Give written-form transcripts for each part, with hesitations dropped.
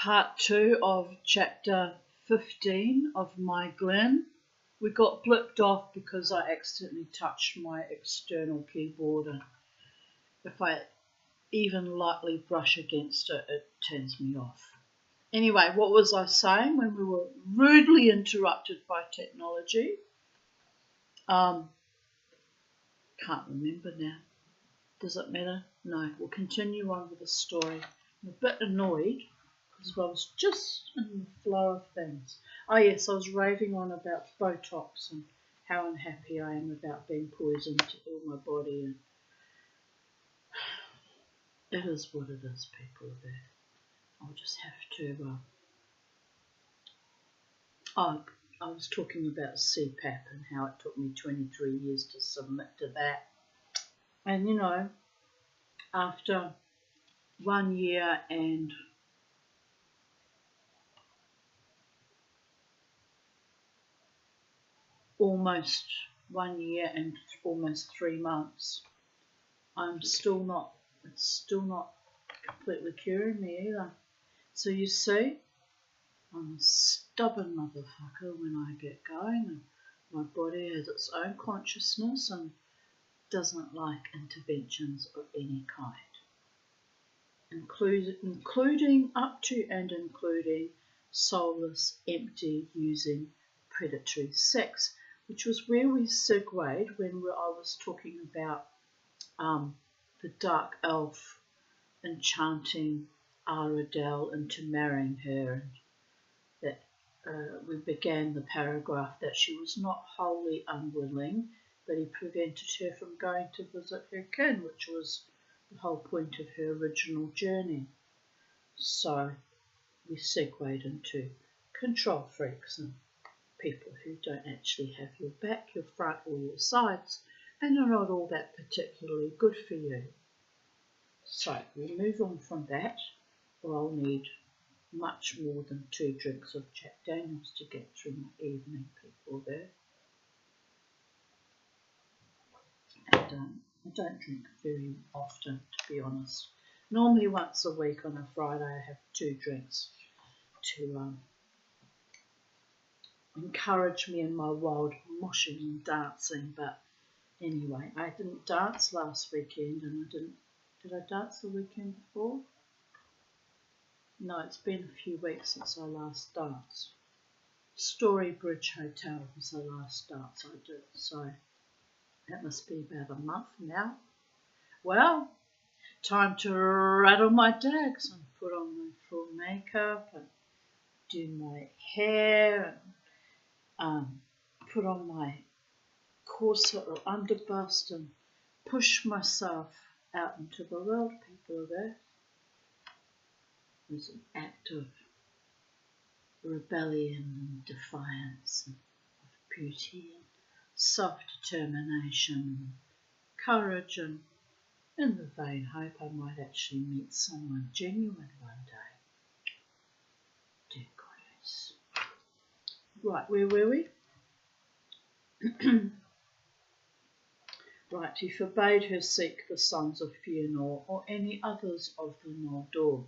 part 2 of chapter 15 of My Glen. We got blipped off because I accidentally touched my external keyboard, and if I even lightly brush against it, it turns me off. Anyway, what was I saying when we were rudely interrupted by technology? Can't remember now. Does it matter? No, we'll continue on with the story. I'm a bit annoyed because I was just in the flow of things. Oh yes, I was raving on about Botox and how unhappy I am about being poisoned to heal my body. And it is what it is, people. I'll just have to... I was talking about CPAP and how it took me 23 years to submit to that. And, you know, after 1 year and almost 1 year and almost 3 months, it's still not completely curing me either. So you see, I'm a stubborn motherfucker when I get going, and my body has its own consciousness and doesn't like interventions of any kind, including up to and including soulless, empty, using predatory sex, which was where we segued when I was talking about the dark elf enchanting Aradel into marrying her, and that we began the paragraph that she was not wholly unwilling, but he prevented her from going to visit her kin, which was the whole point of her original journey. So we segued into control freaks and people who don't actually have your back, your front or your sides, and are not all that particularly good for you. So we'll move on from that, or I'll need much more than 2 drinks of Jack Daniels to get through my evening, people there. And I don't drink very often, to be honest. Normally once a week on a Friday I have 2 drinks to encourage me in my wild moshing and dancing. But anyway, I didn't dance last weekend, and did I dance the weekend before? No, it's been a few weeks since I last danced. Storybridge Hotel was the last dance I did, so that must be about a month now. Well, time to rattle my dags and put on my full makeup and do my hair and put on my corset or underbust and push myself out into the world, people there. It was an act of rebellion and defiance and of beauty and self-determination and courage, and in the vain hope I might actually meet someone genuine one day. Dear goddess. Right, where were we? Right, he forbade her seek the sons of Fëanor or any others of the Noldor.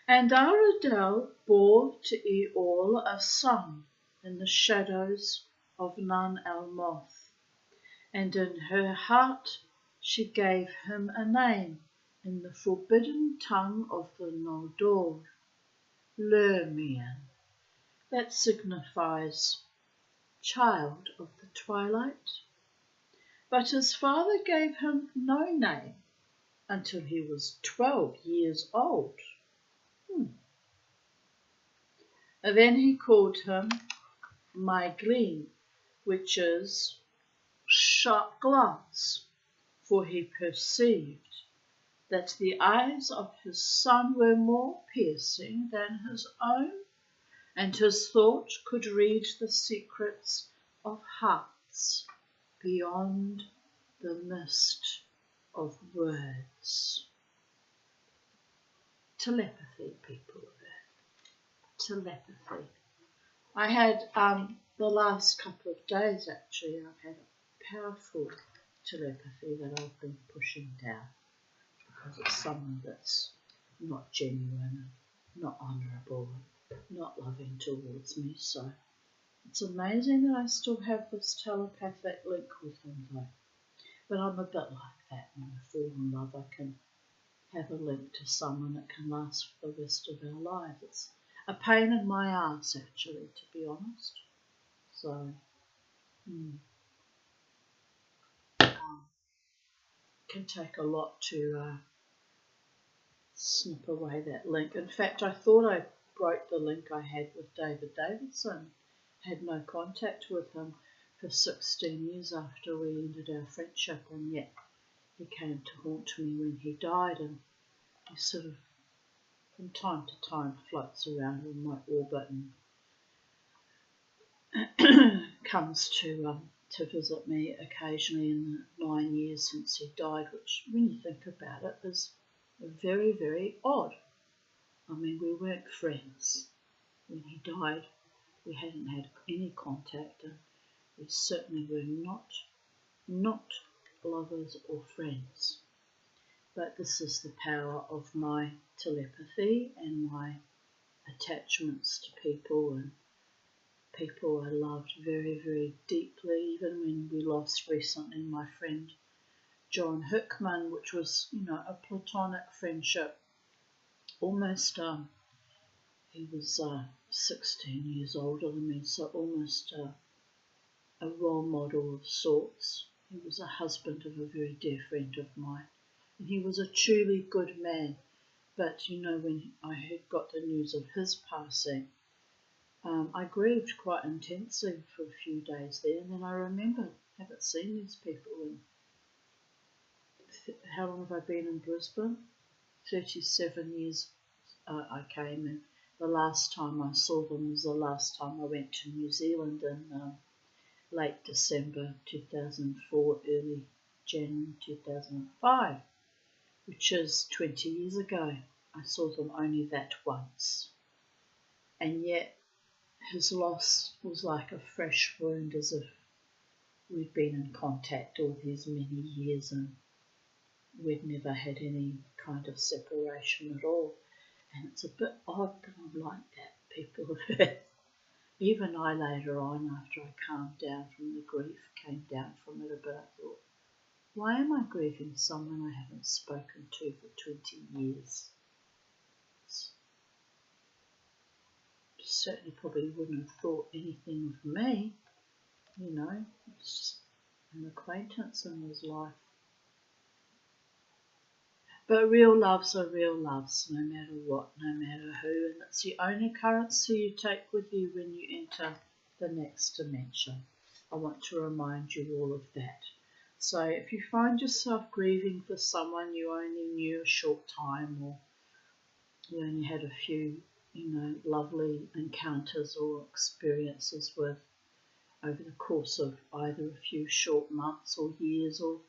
And Aradel bore to Eorl a son in the shadows of Nun Elmoth, and in her heart she gave him a name in the forbidden tongue of the Noldor, Lurmian, that signifies child of the twilight. But his father gave him no name until he was 12 years old. And then he called him My Glen, which is sharp glance, for he perceived that the eyes of his son were more piercing than his own, and his thought could read the secrets of hearts beyond the mist of words. Telepathy, people. Telepathy. I had the last couple of days actually, I've had a powerful telepathy that I've been pushing down because it's someone that's not genuine. not honourable, not loving towards me. So it's amazing that I still have this telepathic link with him though. But I'm a bit like that. When I fall in love, I can have a link to someone that can last for the rest of our lives. It's a pain in my ass, actually, to be honest. So, can take a lot to snip away that link. In fact, I thought I broke the link I had with David Davidson. Had no contact with him for 16 years after we ended our friendship, and yet he came to haunt me when he died, and he sort of, from time to time, floats around in my orbit and comes to visit me occasionally in the 9 years since he died, which, when you think about it, is very, very odd. I mean, we weren't friends. When he died, we hadn't had any contact, and we certainly were not lovers or friends. But this is the power of my telepathy and my attachments to people, and people I loved very, very deeply, even when we lost recently my friend John Hickman, which was, a platonic friendship. Almost, he was 16 years older than me, so almost a role model of sorts. He was a husband of a very dear friend of mine, and he was a truly good man. But, when I had got the news of his passing, I grieved quite intensely for a few days there, and then I remembered I haven't seen these people in, how long have I been in Brisbane? 37 years I came, and the last time I saw them was the last time I went to New Zealand in late December 2004, early January 2005, which is 20 years ago. I saw them only that once. And yet his loss was like a fresh wound, as if we'd been in contact all these many years and we'd never had any kind of separation at all. And it's a bit odd that I'm like that, people of Earth. Even I later on, after I calmed down from the grief, came down from it a bit, I thought, why am I grieving someone I haven't spoken to for 20 years? Certainly probably wouldn't have thought anything of me, it's just an acquaintance in his life. But real loves are real loves, no matter what, no matter who, and it's the only currency you take with you when you enter the next dimension. I want to remind you all of that. So if you find yourself grieving for someone you only knew a short time, or you only had a few, lovely encounters or experiences with over the course of either a few short months or years or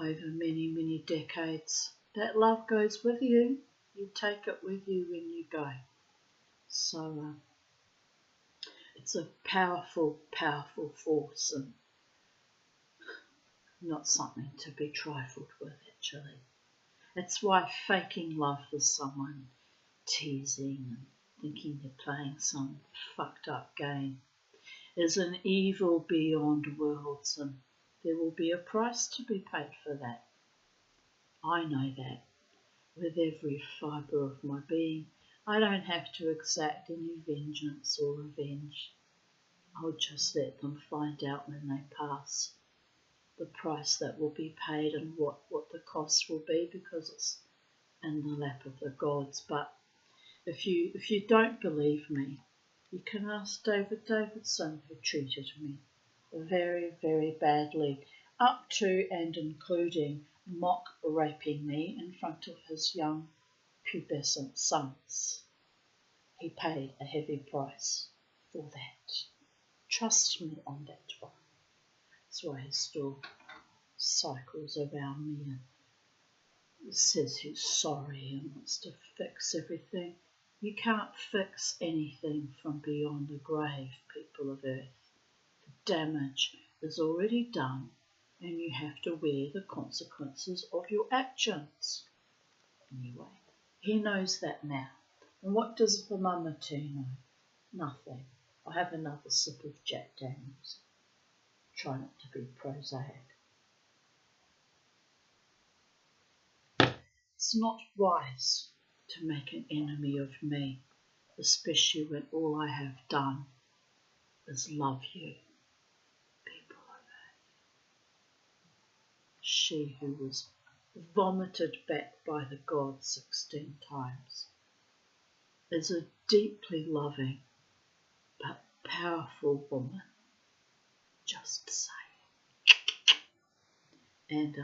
over many, many decades, that love goes with you. You take it with you when you go. So it's a powerful, powerful force, and not something to be trifled with, actually. It's why faking love for someone, teasing and thinking they're playing some fucked up game, is an evil beyond worlds, and there will be a price to be paid for that. I know that with every fibre of my being. I don't have to exact any vengeance or revenge. I'll just let them find out when they pass the price that will be paid and what the cost will be, because it's in the lap of the gods. But if you don't believe me, you can ask David Davidson, who treated me very, very badly, up to and including mock raping me in front of his young pubescent sons. He paid a heavy price for that. Trust me on that one. That's why he still cycles around me and says he's sorry and wants to fix everything. You can't fix anything from beyond the grave, people of Earth. The damage is already done, and you have to wear the consequences of your actions. Anyway, he knows that now. And what does the mama tea know? Nothing. I have another sip of Jack Daniels. Try not to be prosaic. It's not wise to make an enemy of me, especially when all I have done is love you, people of earth. She who was vomited back by the gods 16 times is a deeply loving but powerful woman, just saying. And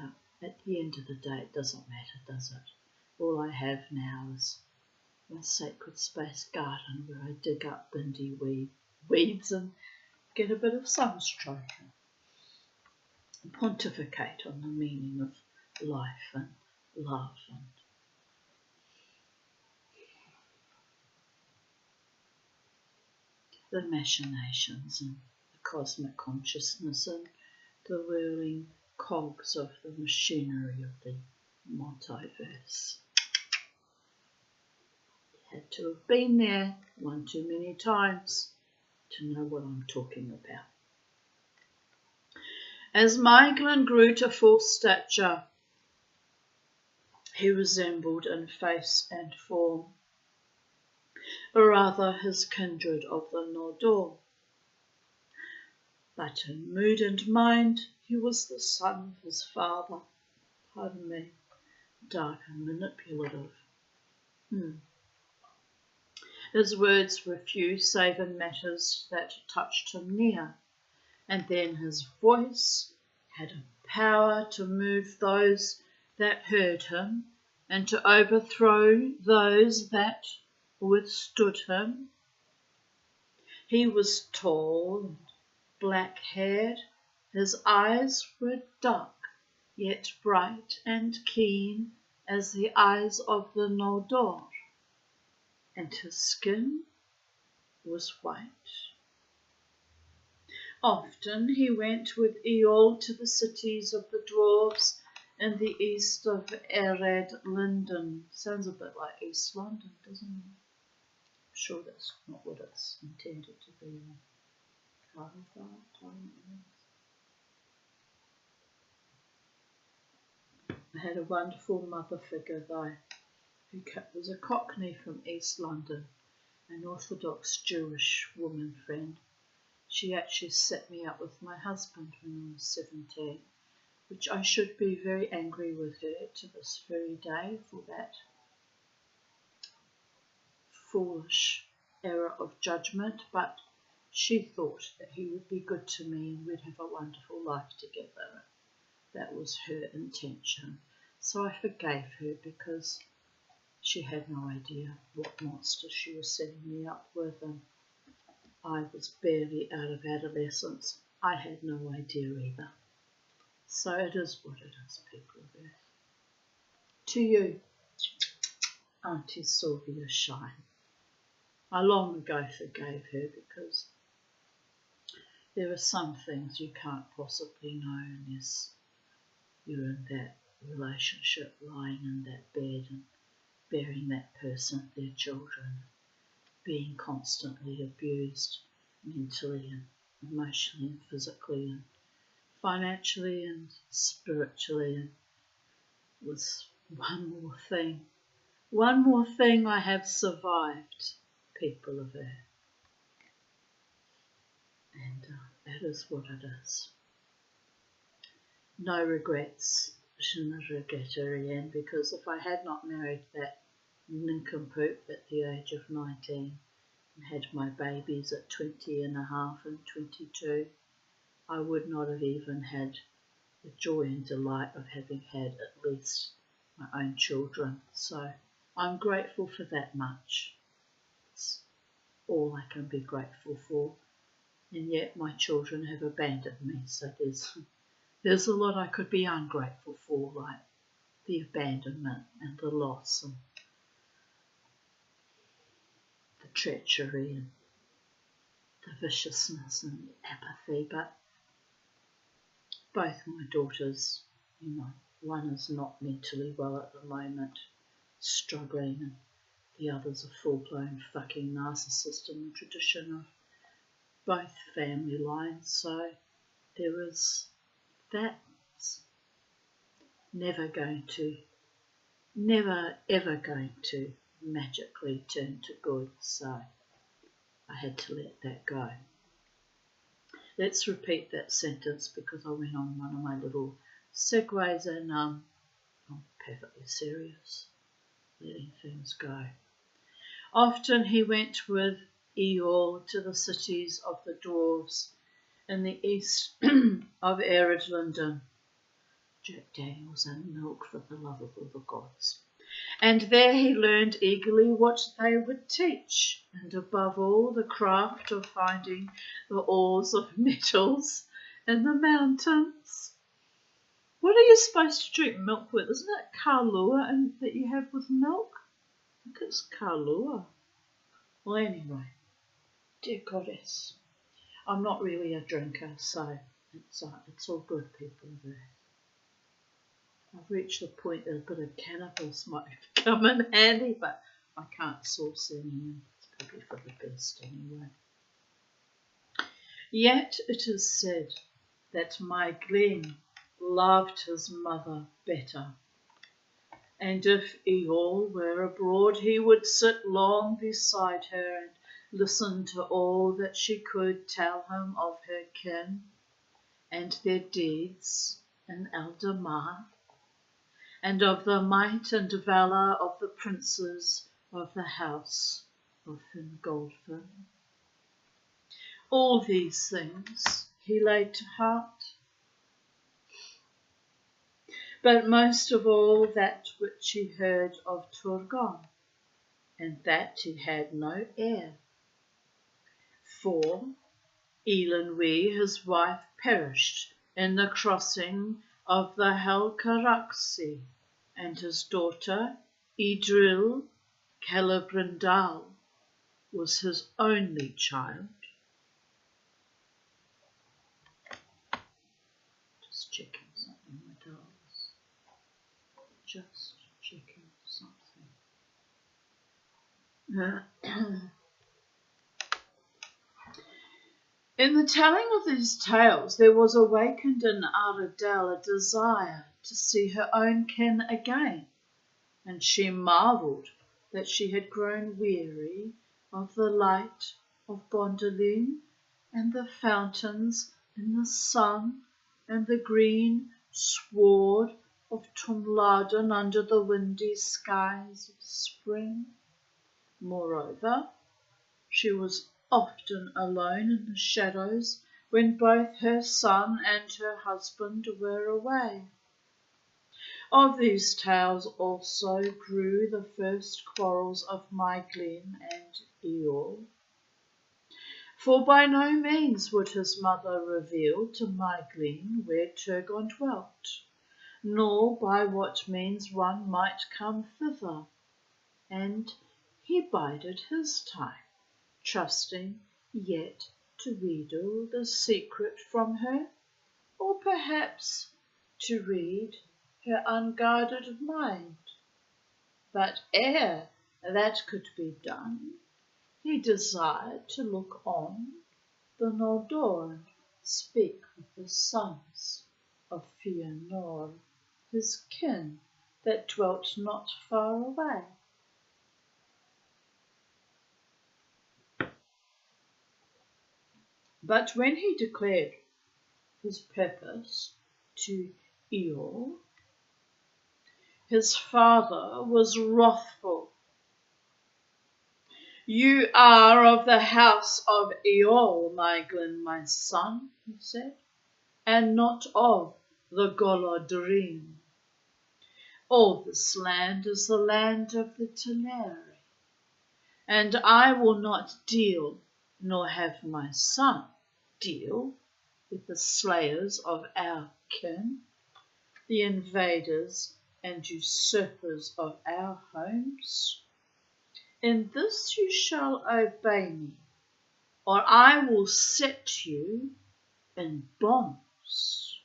at the end of the day, it doesn't matter, does it? All I have now is my sacred space garden where I dig up bindi weeds and get a bit of sunstroke and pontificate on the meaning of life and love and the machinations and the cosmic consciousness and the whirling cogs of the machinery of the multiverse. You had to have been there one too many times to know what I'm talking about. As Miglin grew to full stature, he resembled in face and form, or rather his kindred of the Nordor. But in mood and mind, he was the son of his father, dark and manipulative. His words were few save in matters that touched him near, and then his voice had a power to move those that heard him and to overthrow those that withstood him. He was tall and black-haired, his eyes were dark, yet bright and keen as the eyes of the Noldor, and his skin was white. Often he went with Eol to the cities of the dwarves in the east of Ered Linden. Sounds a bit like East London, doesn't it? I'm sure that's not what it's intended to be. I had a wonderful mother figure though, who was a Cockney from East London, an Orthodox Jewish woman friend. She actually set me up with my husband when I was 17, which I should be very angry with her to this very day for that foolish error of judgment, but she thought that he would be good to me and we'd have a wonderful life together. That was her intention. So I forgave her because she had no idea what monster she was setting me up with, and I was barely out of adolescence. I had no idea either. So it is what it is, people of earth. To you, Auntie Sylvia Shine. I long ago forgave her because there are some things you can't possibly know unless you're in that relationship, lying in that bed and bearing that person, their children, being constantly abused mentally and emotionally and physically and financially and spiritually, and was one more thing I have survived, people of earth. And that is what it is. No regrets, je ne regrette rien, because if I had not married that nincompoop at the age of 19 and had my babies at 20 and a half and 22, I would not have even had the joy and delight of having had at least my own children. So I'm grateful for that much. It's all I can be grateful for. And yet my children have abandoned me, so there's a lot I could be ungrateful for, like the abandonment and the loss and the treachery and the viciousness and the apathy. But both my daughters, one is not mentally well at the moment, struggling, and The other's a full-blown fucking narcissist in the tradition of both family lines, so there is that's never ever going to magically turn to good, so I had to let that go. Let's repeat that sentence because I went on one of my little segues and I'm perfectly serious, letting things go. Often he went with Eeyore to the cities of the dwarves in the east of arid London. Jack Daniels and milk for the love of all the gods. And there he learned eagerly what they would teach, and above all the craft of finding the ores of metals in the mountains. What are you supposed to drink milk with? Isn't it Kahlua that you have with milk? I think it's Kahlua. Well, anyway, dear goddess, I'm not really a drinker, so it's all good, people there. I've reached the point that a bit of cannabis might come in handy, but I can't source any. It's probably for the best anyway. Yet it is said that my Glenn loved his mother better, and if Eeyore were abroad he would sit long beside her and listen to all that she could tell him of her kin and their deeds in Eldamar, and of the might and valour of the princes of the house of Fingolfin. All these things he laid to heart, but most of all that which he heard of Turgon, and that he had no heir. For Eilonwy, his wife, perished in the crossing of the Helcaraxi, and his daughter Idril Celebrindal was his only child. Just checking something, my darlings. Just checking something. In the telling of these tales, there was awakened in Aradel a desire to see her own kin again, and she marvelled that she had grown weary of the light of Bondalune and the fountains in the sun and the green sward of Tumladen under the windy skies of spring. Moreover, she was often alone in the shadows when both her son and her husband were away. Of these tales also grew the first quarrels of Maegleen and Eeyore. For by no means would his mother reveal to Maegleen where Turgon dwelt, nor by what means one might come thither, and he bided his time, trusting yet to wheedle the secret from her, or perhaps to read her unguarded mind. But ere that could be done, he desired to look on the Noldor and speak with the sons of Fëanor, his kin that dwelt not far away. But when he declared his purpose to Eeyore, his father was wrathful. "You are of the house of Eeyore, Maegleen, my son," he said, "and not of the Gollodrim. All this land is the land of the Teleri, and I will not deal, nor have my son deal, with the slayers of our kin, the invaders and usurpers of our homes. In this you shall obey me, or I will set you in bonds."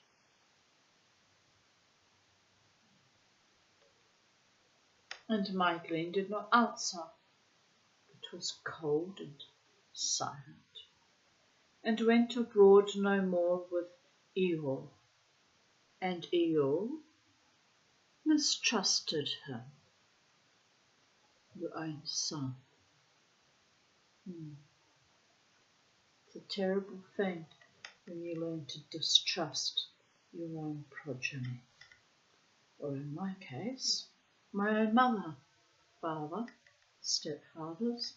And Maegleen did not answer, was cold and silent, and went abroad no more with Eeyore, and Eeyore mistrusted him, your own son. It's a terrible thing when you learn to distrust your own progeny, or in my case, my own mother, father, stepfathers,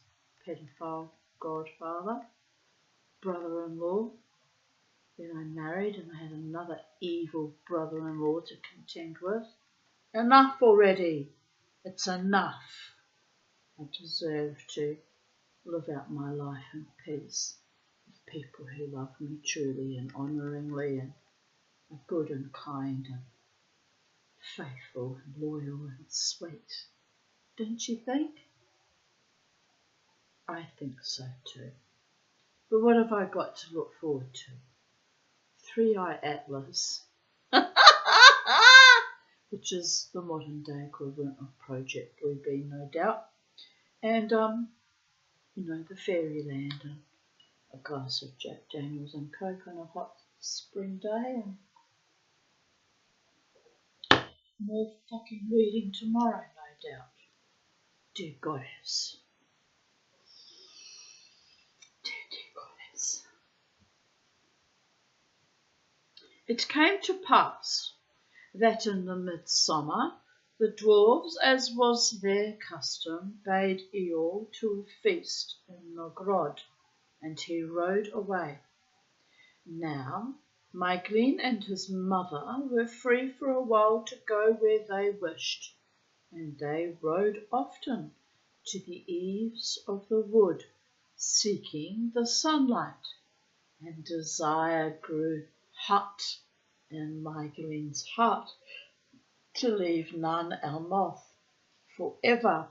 pedophile godfather, brother-in-law. Then I married and I had another evil brother-in-law to contend with. Enough already. It's enough. I deserve to live out my life in peace with people who love me truly and honouringly and are good and kind and faithful and loyal and sweet. Don't you think? I think so too. But what have I got to look forward to? Three-Eye Atlas, which is the modern day equivalent of Project Bluebeam, no doubt. And, the fairyland and a glass of Jack Daniels and Coke on a hot spring day and more fucking reading tomorrow, no doubt. Dear Goddess. Dear Goddess. It came to pass that in the midsummer the dwarves, as was their custom, bade Eeyore to a feast in the Grod, and he rode away. Now Maiglin and his mother were free for a while to go where they wished, and they rode often to the eaves of the wood, seeking the sunlight, and desire grew hot in Maiglin's heart to leave Nan Almoth for ever.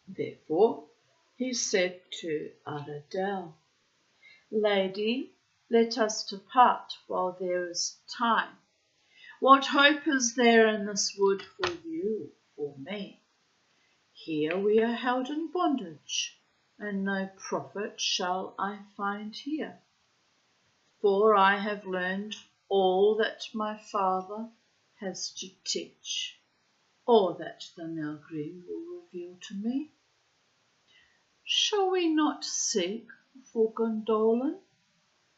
Therefore he said to Aradel, Lady, let us depart while there is time. What hope is there in this wood for you or me? Here we are held in bondage, and no profit shall I find here. For I have learned all that my father has to teach, or that the Melgreen will reveal to me. Shall we not seek for Gondolin?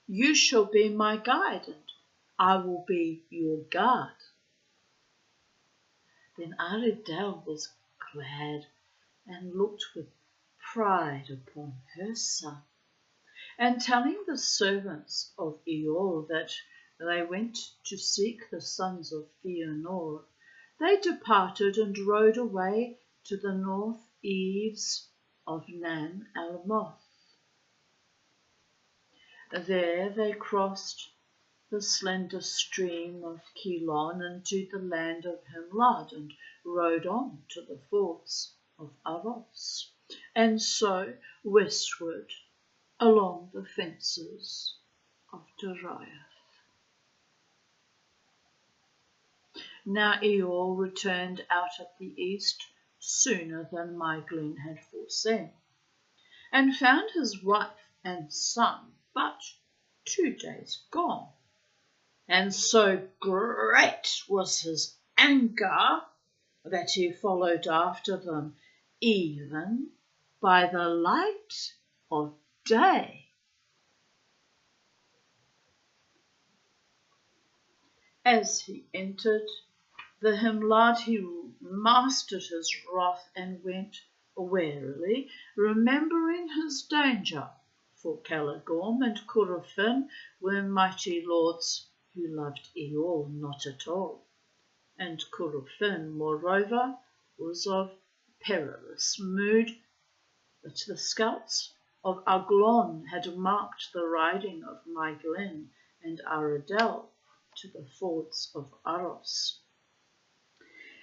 You shall be my guide, and I will be your guard. Then Aradel was glad and looked with pride upon her son, and telling the servants of Eeyore that they went to seek the sons of Fionor, they departed and rode away to the north eaves of Nan Almoth. There they crossed the slender stream of Kilon into the land of Himlad and rode on to the forts of Aros, and so westward along the fences of Dariath. Now Eeyore returned out at the east sooner than Maiglin had foreseen, and found his wife and son but 2 days gone. And so great was his anger that he followed after them even by the light of day. As he entered the Himlad, he mastered his wrath and went warily, remembering his danger, for Caligorm and Currafin were mighty lords who loved Eeyore not at all, and Currafin, moreover, was of perilous mood. But the scouts of Aglon had marked the riding of Maiglin and Aradel to the fords of Aros.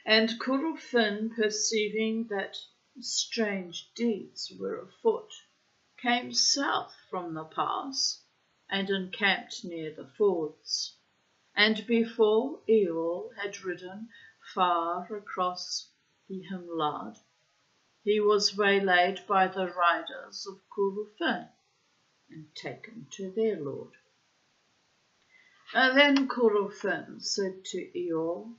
And Currafin, perceiving that strange deeds were afoot, came south from the pass and encamped near the fords. And before Eeyore had ridden far across the Himlad, he was waylaid by the riders of Curufin and taken to their lord. And then Curufin said to Eeyore,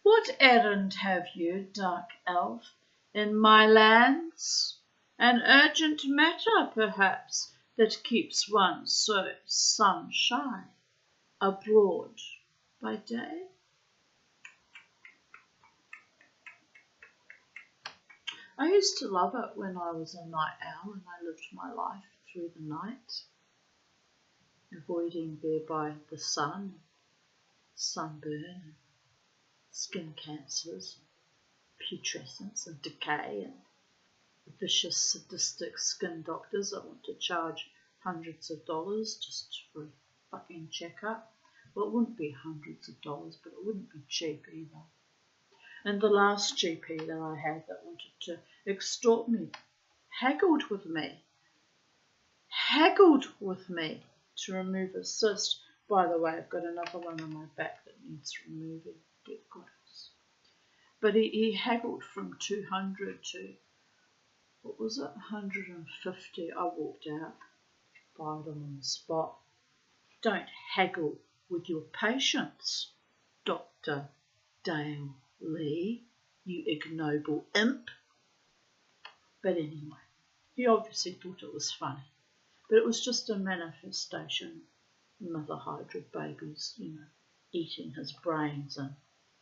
"What errand have you, dark elf, in my lands? An urgent matter, perhaps, that keeps one so sun-shy abroad by day?" I used to love it when I was a night owl and I lived my life through the night, avoiding thereby the sun, sunburn, skin cancers, putrescence and decay, and vicious, sadistic skin doctors that want to charge hundreds of dollars just for a fucking checkup. Well, it wouldn't be hundreds of dollars, but it wouldn't be cheap either. And the last GP that I had that wanted to extort me haggled with me to remove a cyst. By the way, I've got another one on my back that needs removing. Get goddess. But he haggled from 200 to, what was it, 150. I walked out, fired him on the spot. Don't haggle with your patients, Dr. Dale Lee, you ignoble imp. But anyway, he obviously thought it was funny. But it was just a manifestation. Mother Hydra babies, eating his brains. And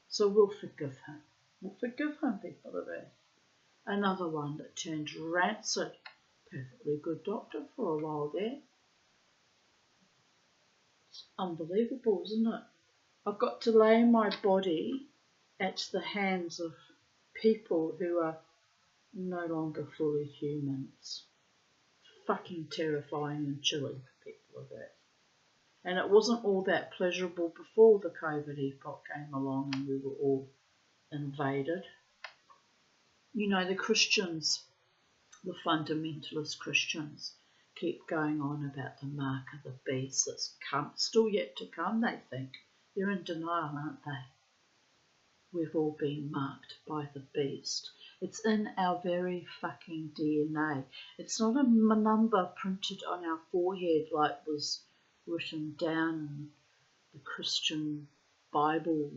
so we'll forgive him. We'll forgive him, people of Earth. Another one that turned rancid. Perfectly good doctor for a while there. It's unbelievable, isn't it? I've got to lay my body at the hands of people who are no longer fully humans. Fucking terrifying and chilling for people of Earth. And it wasn't all that pleasurable before the COVID epoch came along and we were all invaded. The Christians, the fundamentalist Christians, keep going on about the mark of the beast that's still yet to come, they think. They're in denial, aren't they? We've all been marked by the beast. It's in our very fucking DNA. It's not a number printed on our forehead like was written down in the Christian Bible,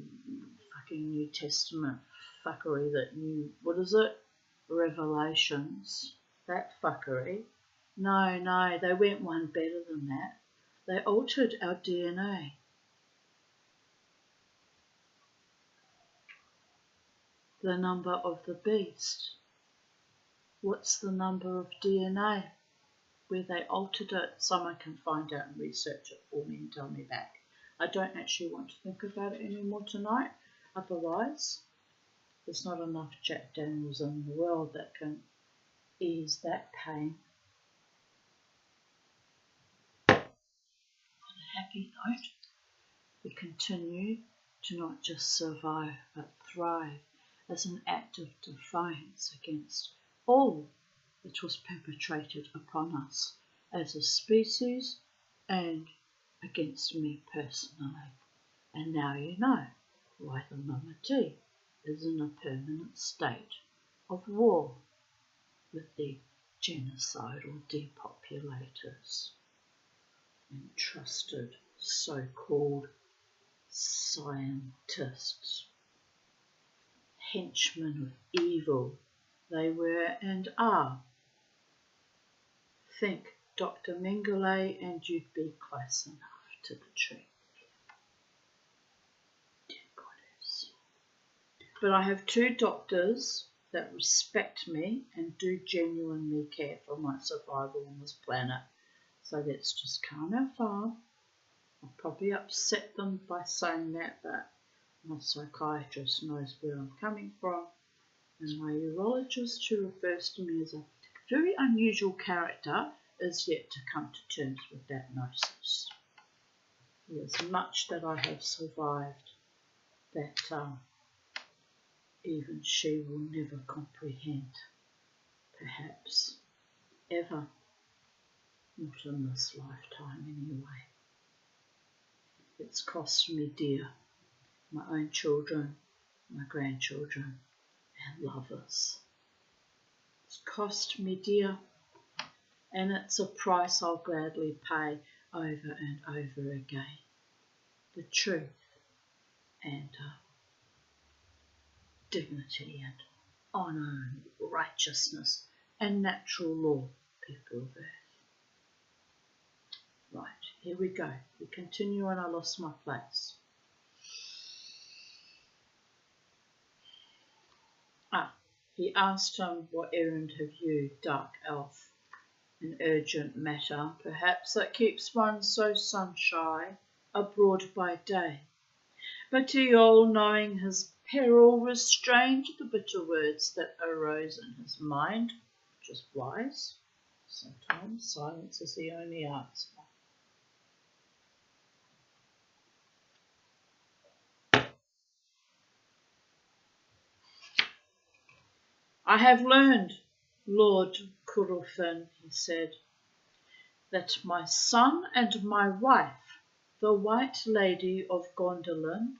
fucking New Testament fuckery that what is it? Revelations. That fuckery. No, they went one better than that. They altered our DNA. The number of the beast. What's the number of DNA? Where they altered it. Someone can find out and research it for me and tell me back. I don't actually want to think about it anymore tonight. Otherwise, there's not enough Jack Daniels in the world that can ease that pain. On a happy note, we continue to not just survive but thrive as an act of defiance against all that was perpetrated upon us as a species and against me personally. And now you know why the Mamati is in a permanent state of war with the genocidal depopulators and trusted so-called scientists. Henchmen of evil they were and are. Think Dr. Mengele and you'd be close enough to the truth. Dear Goddess. But I have two doctors that respect me and do genuinely care for my survival on this planet. So let's just calm our farm. I'll probably upset them by saying that, but my psychiatrist knows where I'm coming from, and my urologist, who refers to me as a very unusual character, is yet to come to terms with that gnosis. There's much that I have survived that even she will never comprehend, perhaps, ever, not in this lifetime anyway. It's cost me dear, my own children, my grandchildren, and lovers. It's cost me dear, and it's a price I'll gladly pay over and over again. The truth and dignity and honour and righteousness and natural law, people of earth. Right, here we go. We continue and I lost my place. He asked him, what errand have you, dark elf? An urgent matter, perhaps, that keeps one so sun-shy abroad by day. But Eol, knowing his peril, restrained the bitter words that arose in his mind, which is wise. Sometimes silence is the only answer. I have learned, Lord Curufin, he said, that my son and my wife, the White Lady of Gondolin,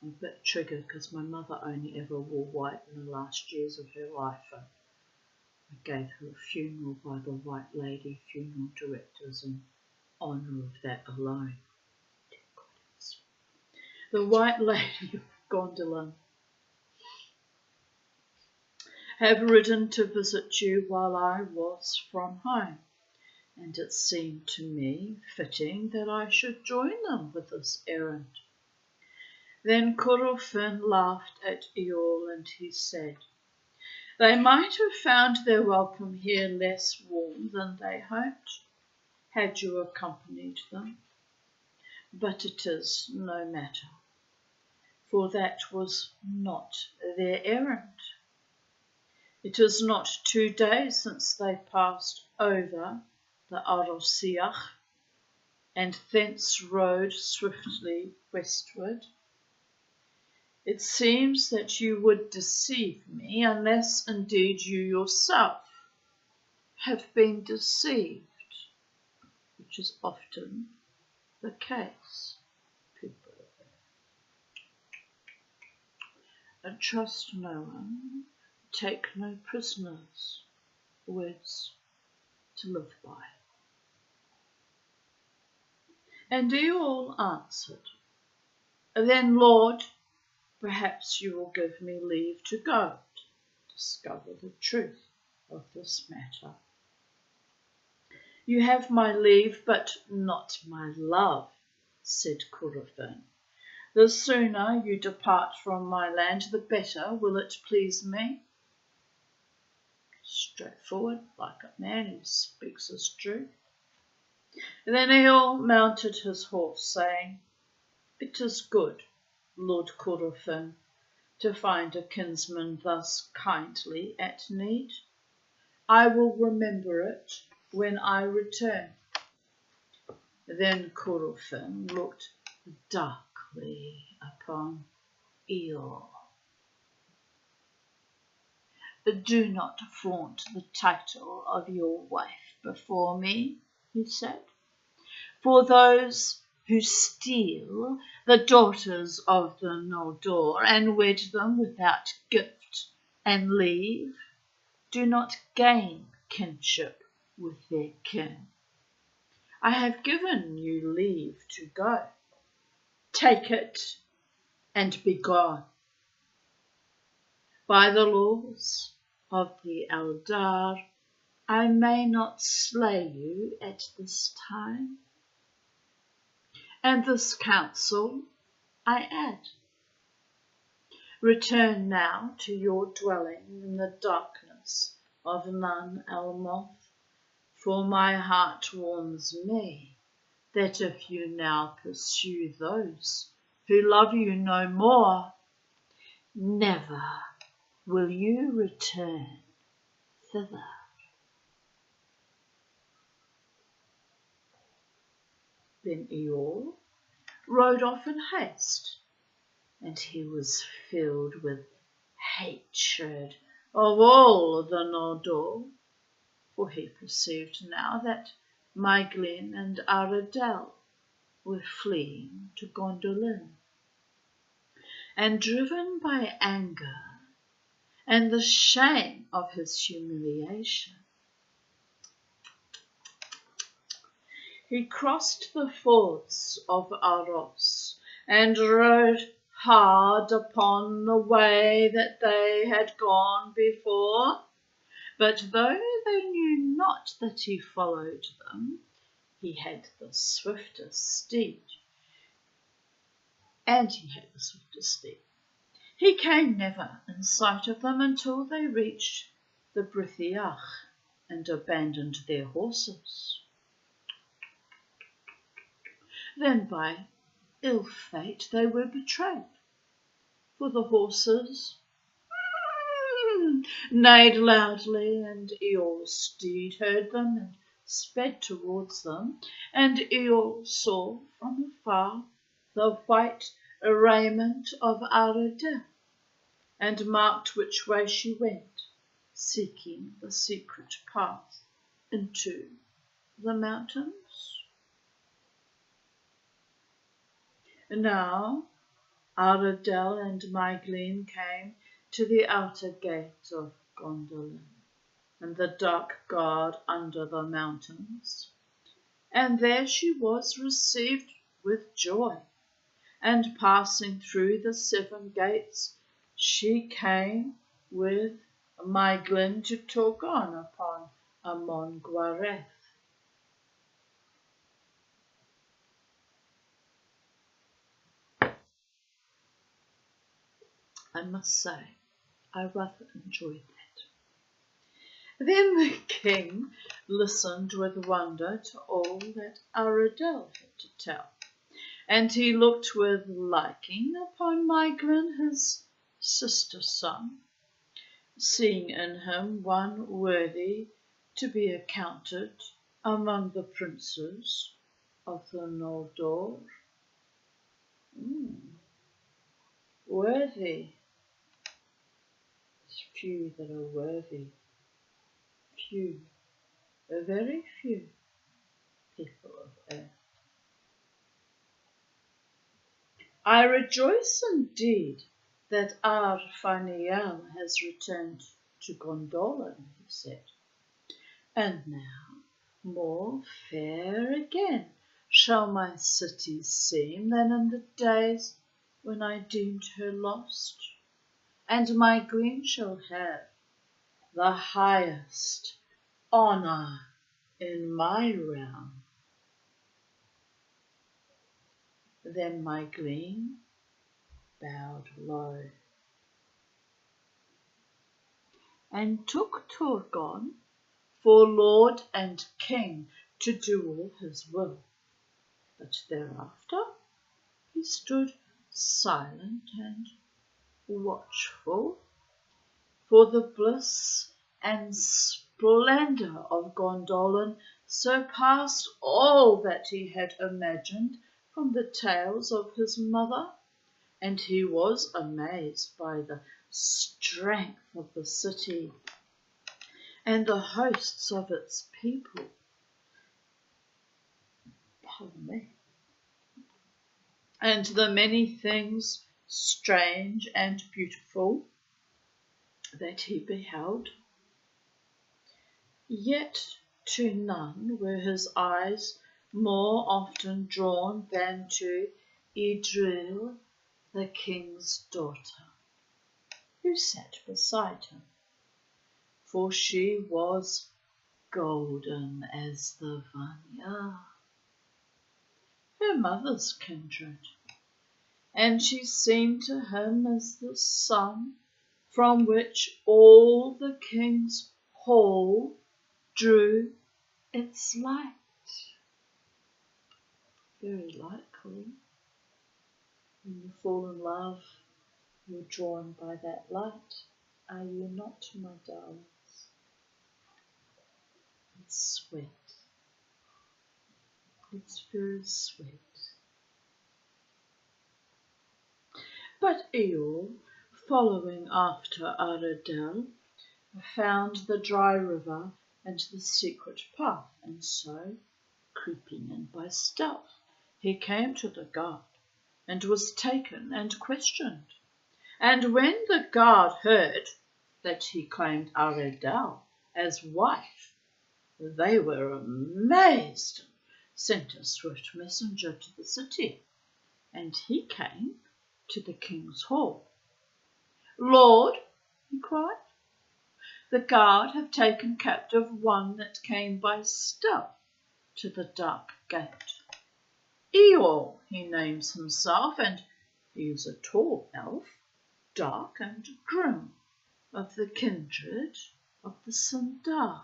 I'm a bit triggered because my mother only ever wore white in the last years of her life, and I gave her a funeral by the White Lady funeral directors in honour of that alone. The White Lady of Gondolin have ridden to visit you while I was from home, and it seemed to me fitting that I should join them with this errand. Then Curufin laughed at Eol, and he said, they might have found their welcome here less warm than they hoped, had you accompanied them. But it is no matter, for that was not their errand. It is not 2 days since they passed over the Arosiach, and thence rode swiftly westward. It seems that you would deceive me, unless indeed you yourself have been deceived, which is often the case, people. And trust no one, take no prisoners, words to live by. And Eol answered, then, Lord, perhaps you will give me leave to go to discover the truth of this matter. You have my leave, but not my love, said Curufin. The sooner you depart from my land, the better will it please me. Straightforward, like a man who speaks his truth. Then Eol mounted his horse, saying, it is good, Lord Curufin, to find a kinsman thus kindly at need. I will remember it when I return. Then Curufin looked darkly upon Eol. Do not flaunt the title of your wife before me, he said, for those who steal the daughters of the Noldor and wed them without gift and leave do not gain kinship with their kin. I have given you leave to go. Take it and be gone. By the laws of the Eldar, I may not slay you at this time. And this counsel I add. Return now to your dwelling in the darkness of Nun Elmoth, for my heart warns me that if you now pursue those who love you no more, never will you return thither. Then Eol rode off in haste, and he was filled with hatred of all the Noldor, for he perceived now that Maeglin and Aradel were fleeing to Gondolin. And driven by anger, and the shame of his humiliation. He crossed the fords of Aros and rode hard upon the way that they had gone before. But though they knew not that he followed them, he had the swiftest steed. He came never in sight of them until they reached the Brithiach and abandoned their horses. Then by ill fate they were betrayed, for the horses neighed loudly, and Eor's steed heard them and sped towards them, and Eor saw from afar the white raiment of Aradel, and marked which way she went, seeking the secret path into the mountains. Now Aradel and Mygleen came to the outer gate of Gondolin, and the dark guard under the mountains, and there she was received with joy, and passing through the 7 gates, she came with Mygleen to talk on upon Amon Gwareth. I must say, I rather enjoyed that. Then the king listened with wonder to all that Aradel had to tell, and he looked with liking upon Mygleen, his sister son, seeing in him one worthy to be accounted among the princes of the Noldor. Worthy. There's few that are worthy. Few, very few people of earth. I rejoice indeed that Ar-Faniel has returned to Gondolin, he said. And now, more fair again shall my city seem than in the days when I deemed her lost, and Mygleen shall have the highest honour in my realm. Then Mygleen bowed low and took Turgon for lord and king to do all his will. But thereafter he stood silent and watchful, for the bliss and splendour of Gondolin surpassed all that he had imagined from the tales of his mother, and he was amazed by the strength of the city and the hosts of its people. Pardon me. And the many things strange and beautiful that he beheld. Yet to none were his eyes more often drawn than to Idril, the king's daughter, who sat beside him, for she was golden as the Vanya, her mother's kindred, and she seemed to him as the sun from which all the king's hall drew its light. Very likely, when you fall in love, you're drawn by that light, are you not, my darlings? It's sweet. It's very sweet. But Eor, following after Aradel, found the dry river and the secret path, and so, creeping in by stealth, he came to the guard, and was taken and questioned. And when the guard heard that he claimed Aredal as wife, they were amazed and sent a swift messenger to the city, and he came to the king's hall. "Lord," he cried, "the guard have taken captive one that came by stealth to the dark gate. Eeyore he names himself, and he is a tall elf, dark and grim, of the kindred of the Sundar.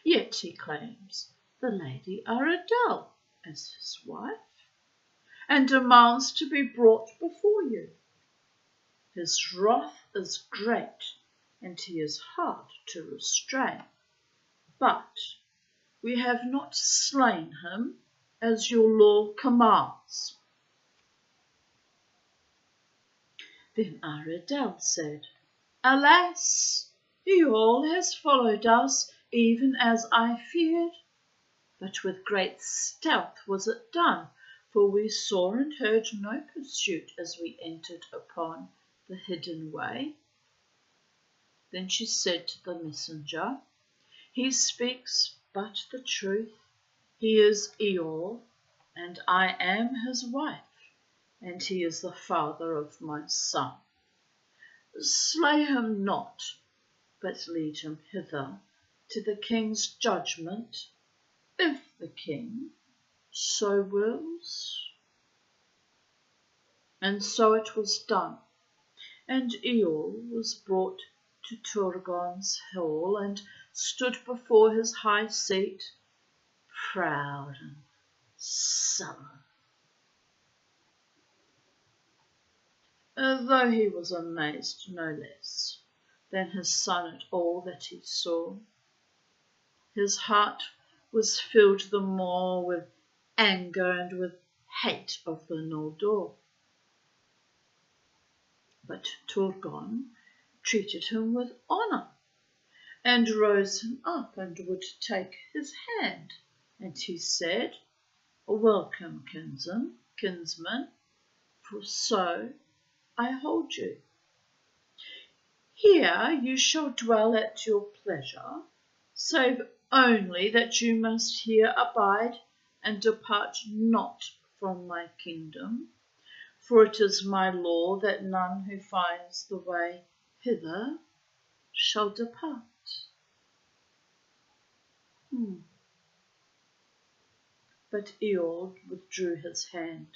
Yet he claims the Lady Aredal as his wife, and demands to be brought before you. His wrath is great, and he is hard to restrain. But we have not slain him as your law commands." Then Aredal said, "Alas, Eeyore has followed us, even as I feared. But with great stealth was it done, for we saw and heard no pursuit as we entered upon the hidden way." Then she said to the messenger, "He speaks but the truth. He is Eeyore, and I am his wife, and he is the father of my son. Slay him not, but lead him hither to the king's judgment, if the king so wills." And so it was done, and Eeyore was brought to Turgon's hall and stood before his high seat, proud and sullen, though he was amazed no less than his son at all that he saw. His heart was filled the more with anger and with hate of the Noldor. But Turgon treated him with honour, and rose him up and would take his hand, and he said, "Welcome, kinsman, for so I hold you. Here you shall dwell at your pleasure, save only that you must here abide and depart not from my kingdom, for it is my law that none who finds the way hither shall depart." But Eeyore withdrew his hand.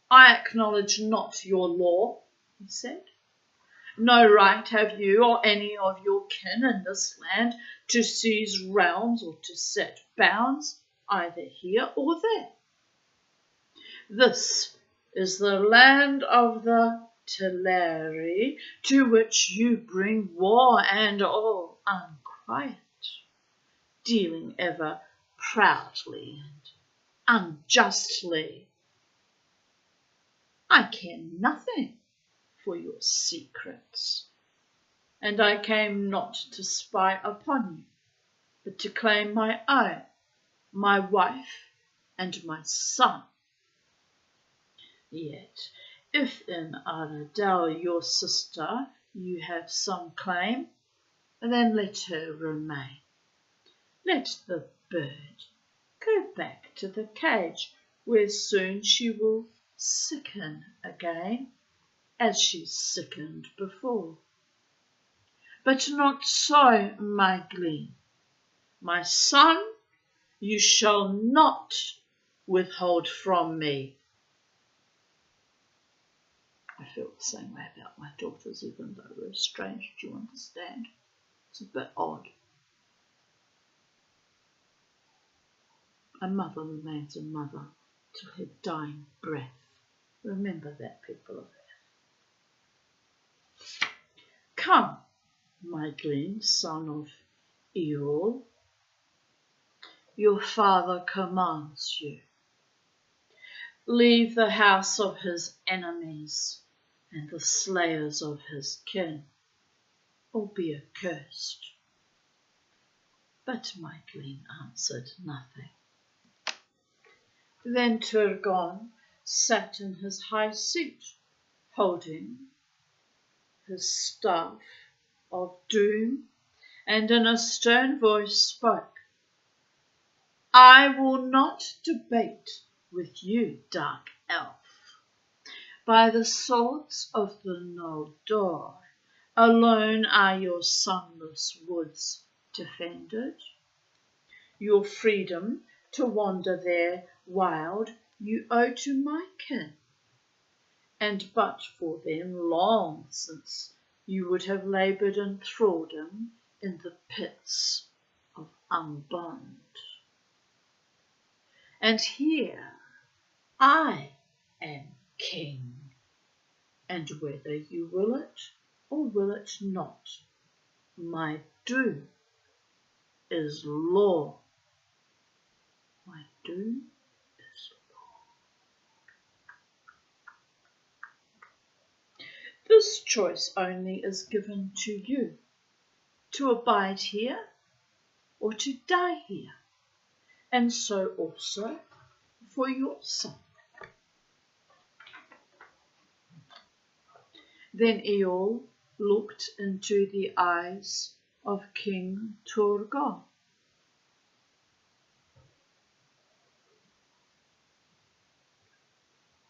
"I acknowledge not your law," he said. "No right have you or any of your kin in this land to seize realms or to set bounds either here or there. This is the land of the Teleri, to which you bring war and all unquiet, dealing ever proudly and unjustly. I care nothing for your secrets, and I came not to spy upon you, but to claim my own, my wife, and my son. Yet, if in Aredal your sister you have some claim, then let her remain. Let the bird go back to the cage, where soon she will sicken again, as she sickened before. But not so, my Gleam. My son you shall not withhold from me." I feel the same way about my daughters, even though we're estranged, do you understand? It's a bit odd. A mother remains a mother till her dying breath. Remember that, people of Earth. Come, my Gleam, son of Eeyore. Your father commands you. Leave the house of his enemies and the slayers of his kin, or be accursed. But my Gleam answered nothing. Then Turgon sat in his high seat, holding his staff of doom, and in a stern voice spoke, I will not debate with you, dark elf. By the swords of the Noldor alone are your sunless woods defended. Your freedom to wander there wild you owe to my kin, and but for them long since you would have laboured in thraldom in the pits of Unbond. And here I am king, and whether you will it or will it not, my doom is law. My doom is law. This choice only is given to you, to abide here or to die here, and so also for your son. Then Eol looked into the eyes of King Turgon.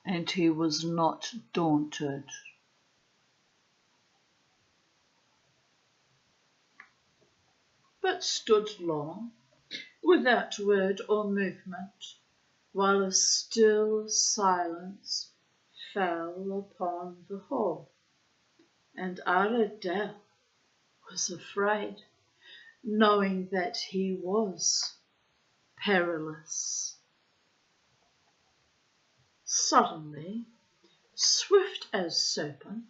And he was not daunted. But stood long, without word or movement, while a still silence fell upon the hall. And Aredel was afraid, knowing that he was perilous. Suddenly, swift as serpent,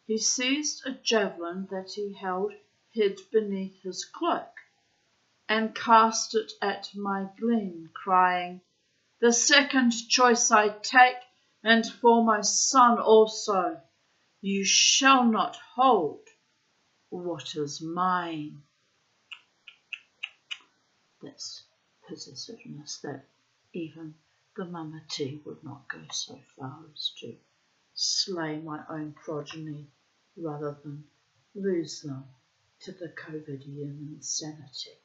he seized a javelin that he held hid beneath his cloak, and cast it at my glen, crying, The second choice I take, and for my son also. You shall not hold what is mine. That's possessiveness that even the Mamati would not go so far as to slay my own progeny rather than lose them to the COVIDian insanity,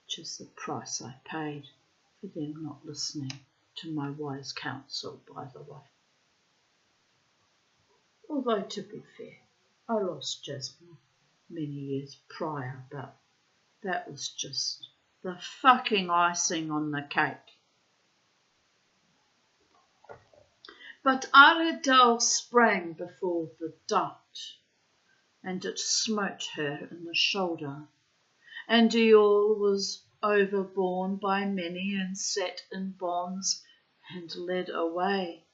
which is the price I paid for them not listening to my wise counsel, by the way. Although, to be fair, I lost Jasmine many years prior, but that was just the fucking icing on the cake. But Aredel sprang before the dart, and it smote her in the shoulder, and Eol was overborne by many and set in bonds and led away,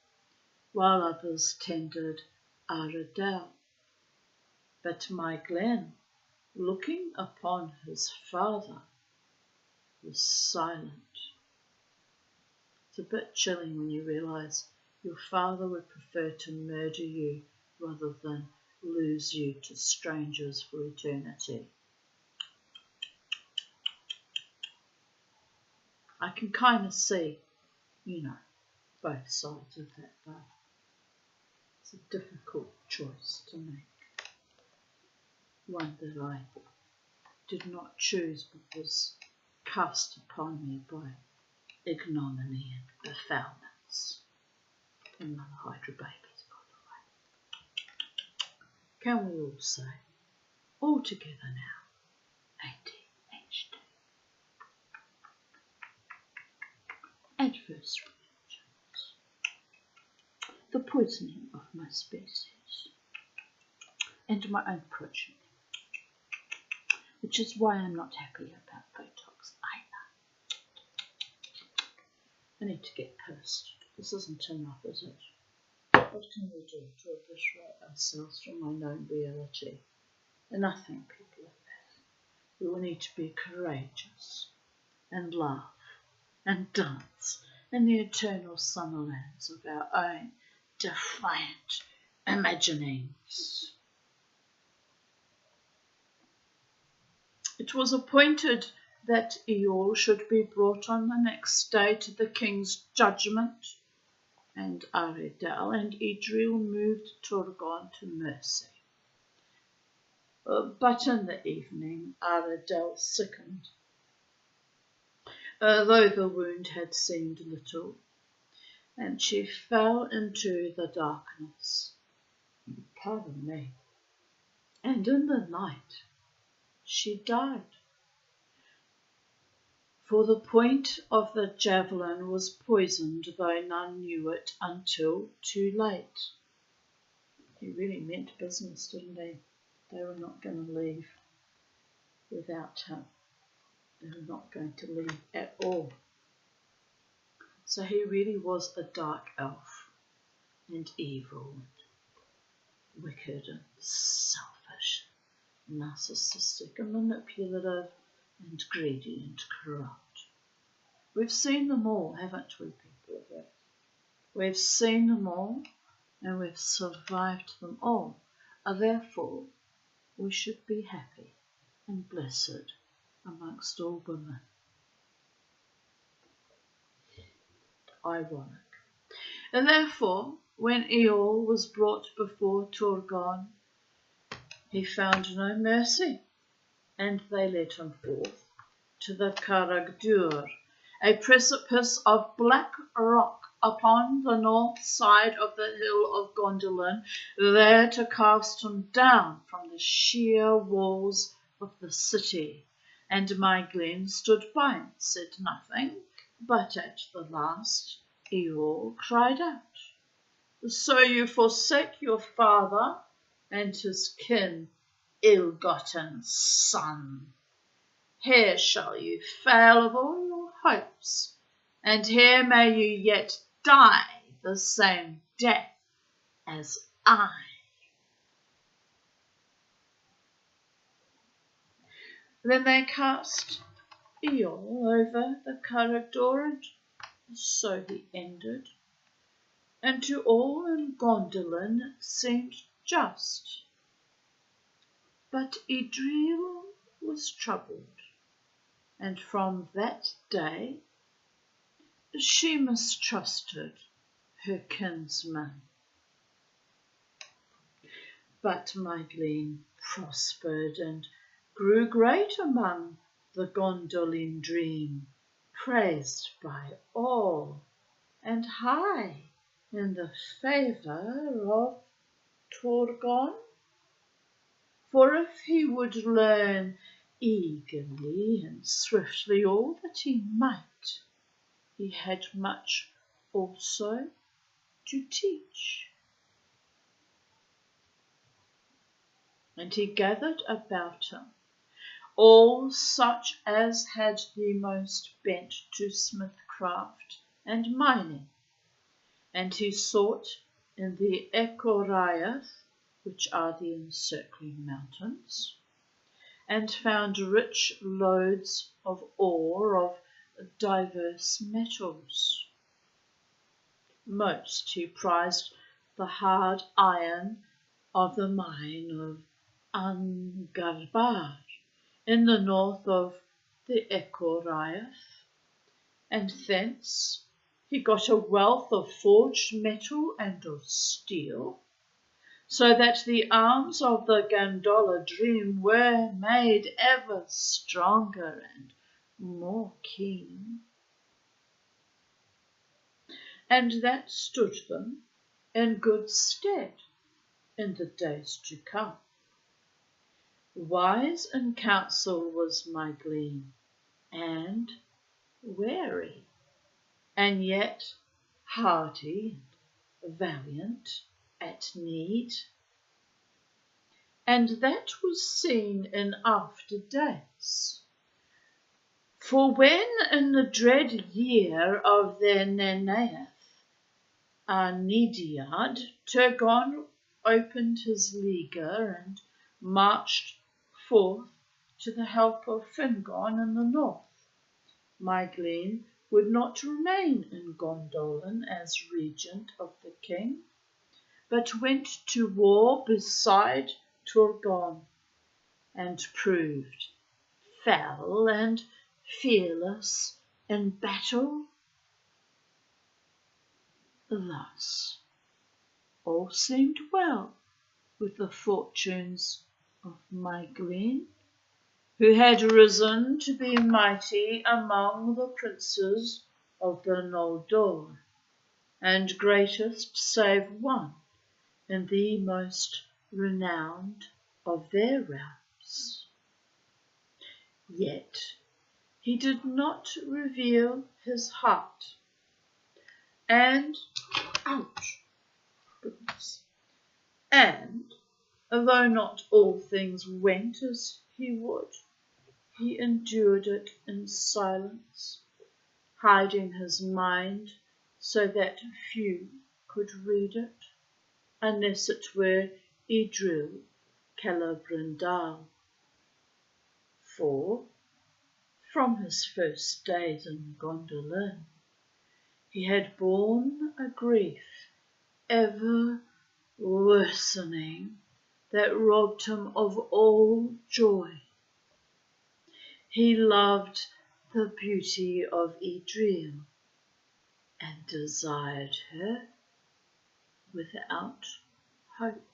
while others tended Aredel. But my Glen, looking upon his father, was silent. It's a bit chilling when you realise your father would prefer to murder you rather than lose you to strangers for eternity. I can kind of see, both sides of that, but it's a difficult choice to make. One that I did not choose but was cast upon me by ignominy and befoulments. And Mother Hydra babies, by the way. Can we all say, all together now, ADHD? Adverse reactions. The poisoning of my species and my own progeny, which is why I'm not happy about Botox either. I need to get pissed. This isn't enough, is it? What can we do to eviscerate ourselves from our known reality? And I think people of that. We will need to be courageous and laugh and dance in the eternal summerlands of our own defiant imaginings. It was appointed that Eol should be brought on the next day to the king's judgment, and Aredel and Idril moved Turgon to mercy, But in the evening Aradel sickened, though the wound had seemed little, and she fell into the darkness. Pardon me. And in the night she died. For the point of the javelin was poisoned, though none knew it until too late. He really meant business, didn't he? They were not going to leave without him. They were not going to leave at all. So he really was a dark elf, and evil, and wicked, and selfish, narcissistic, and manipulative, and greedy, and corrupt. We've seen them all, haven't we, people of Earth? We've seen them all, and we've survived them all. Therefore, we should be happy and blessed amongst all women. Ironic. And therefore, when Eol was brought before Turgon, he found no mercy, and they led him forth to the Caragdur, a precipice of black rock upon the north side of the hill of Gondolin, there to cast him down from the sheer walls of the city. And Myglen stood by and said nothing, but at the last Eol cried out, "So you forsake your father and his kin, ill-gotten son. Here shall you fail of all your hopes, and here may you yet die the same death as I." Then they cast Eol over the Caragdur, and so he ended. And to all in Gondolin it seemed just. But Idril was troubled, and from that day she mistrusted her kinsman. But Myglen prospered and grew great among the Gondolin dream, praised by all, and high in the favour of Turgon. For if he would learn eagerly and swiftly all that he might, he had much also to teach. And he gathered about him all such as had the most bent to smithcraft and mining, and he sought in the Echoriath, which are the encircling mountains, and found rich lodes of ore of diverse metals. Most he prized the hard iron of the mine of Angarbar in the north of the Echoriath, and thence he got a wealth of forged metal and of steel, so that the arms of the Gondola dream were made ever stronger and more keen. And that stood them in good stead in the days to come. Wise in counsel was Myglen, and wary, and yet hardy and valiant at need. And that was seen in after days. For when in the dread year of their Nenaeath, Arnidiad, Turgon opened his leaguer and marched forth to the help of Fingon in the north, Myglen would not remain in Gondolin as regent of the king, but went to war beside Turgon, and proved fell and fearless in battle. Thus all seemed well with the fortunes of my Glen, who had risen to be mighty among the princes of the Noldor, and greatest save one in the most renowned of their realms. Yet he did not reveal his heart, and, ouch, goodness, and although not all things went as he would, he endured it in silence, hiding his mind so that few could read it, unless it were Idril Celebrimbor. For, from his first days in Gondolin, he had borne a grief ever worsening that robbed him of all joy. He loved the beauty of Idril and desired her without hope.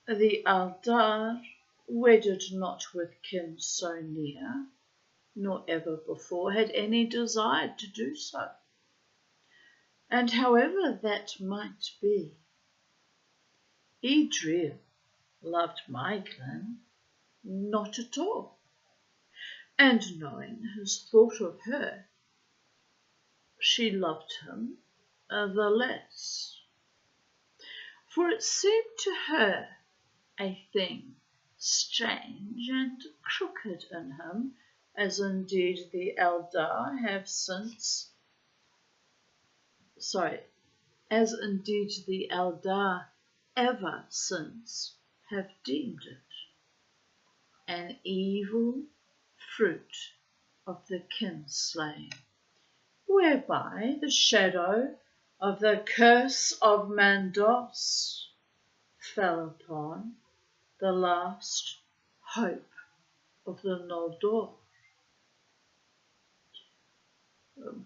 The Eldar wedded not with kin so near, nor ever before had any desired to do so. And however that might be, Idril loved Maeglan not at all, and knowing his thought of her, she loved him the less. For it seemed to her a thing strange and crooked in him, as indeed the Eldar have since, as indeed the Eldar ever since have deemed it, an evil fruit of the kinslaying, whereby the shadow of the curse of Mandos fell upon the last hope of the Noldor.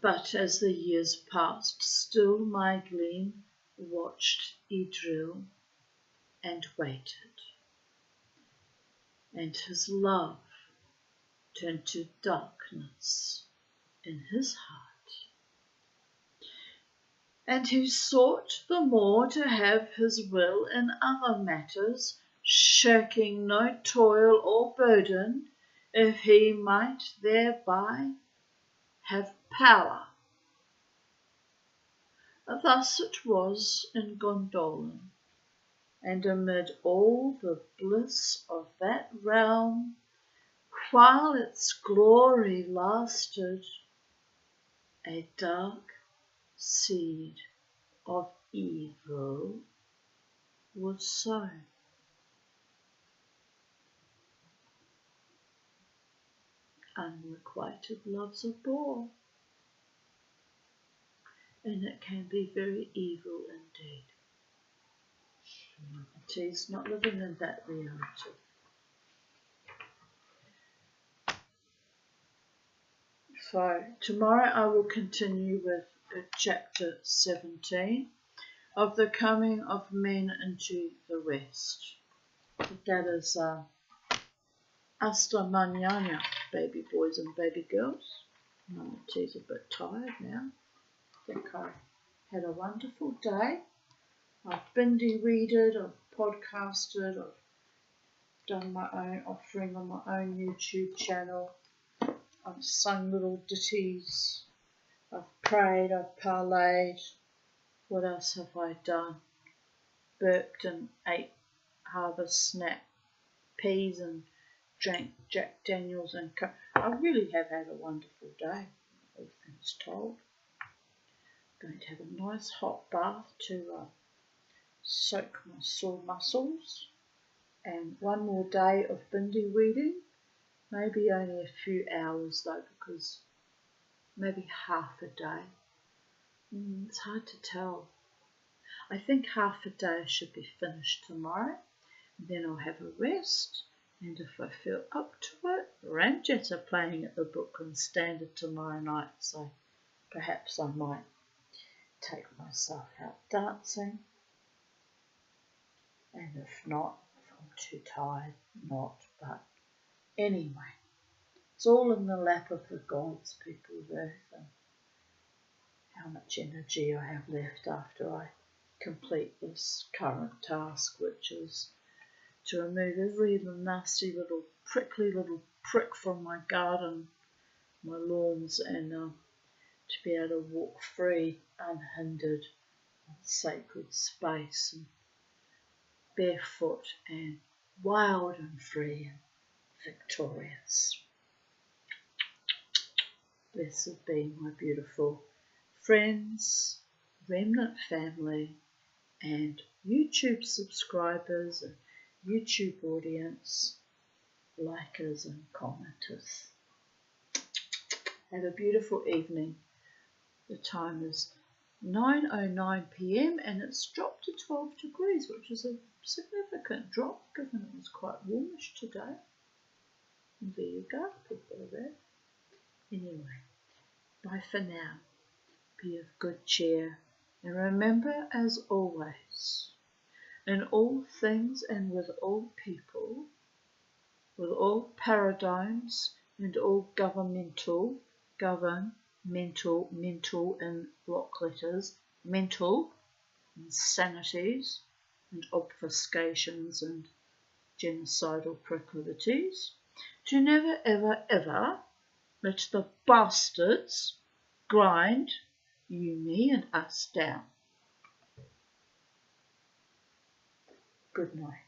But as the years passed, still Maeglan watched Idril and waited, and his love turned to darkness in his heart. And he sought the more to have his will in other matters, shirking no toil or burden, if he might thereby have power. Thus it was in Gondolin, and amid all the bliss of that realm, while its glory lasted, a dark seed of evil was sown. Unrequited love's a bore, and it can be very evil indeed. She's not living in that reality. So tomorrow I will continue with chapter 17 of the coming of men into the West. That is hasta mañana, baby boys and baby girls. Mama T's a bit tired now. I think I had a wonderful day. I've bindi weeded, I've podcasted, I've done my own offering on my own YouTube channel. I've sung little ditties. I've prayed, I've parlayed. What else have I done? Burped and ate Harvest Snap peas and drank Jack Daniels and Coke. I really have had a wonderful day, all things told. Going to have a nice hot bath to soak my sore muscles, and one more day of bindi weeding. Maybe only a few hours though, because maybe half a day. It's hard to tell. I think half a day should be finished tomorrow. Then I'll have a rest, and if I feel up to it, Ramjet are playing at the Brooklyn Standard tomorrow night, so perhaps I might take myself out dancing. and if not, if I'm too tired, not. But anyway, it's all in the lap of the gods, people of earth, and how much energy I have left after I complete this current task, which is to remove every nasty little prickly little prick from my garden, my lawns, and to be able to walk free, unhindered, in sacred space, and barefoot and wild and free and victorious. Blessed be my beautiful friends, remnant family, and YouTube subscribers and YouTube audience, likers and commenters. Have a beautiful evening. The time is 9:09 p.m. and it's dropped to 12 degrees, which is a significant drop given it was quite warmish today. And there you go, people of that. Anyway, bye for now. Be of good cheer, and remember, as always, in all things and with all people, with all paradigms and all mental in block letters, mental insanities and obfuscations and genocidal proclivities, to never ever ever let the bastards grind you, me and us down. Good night.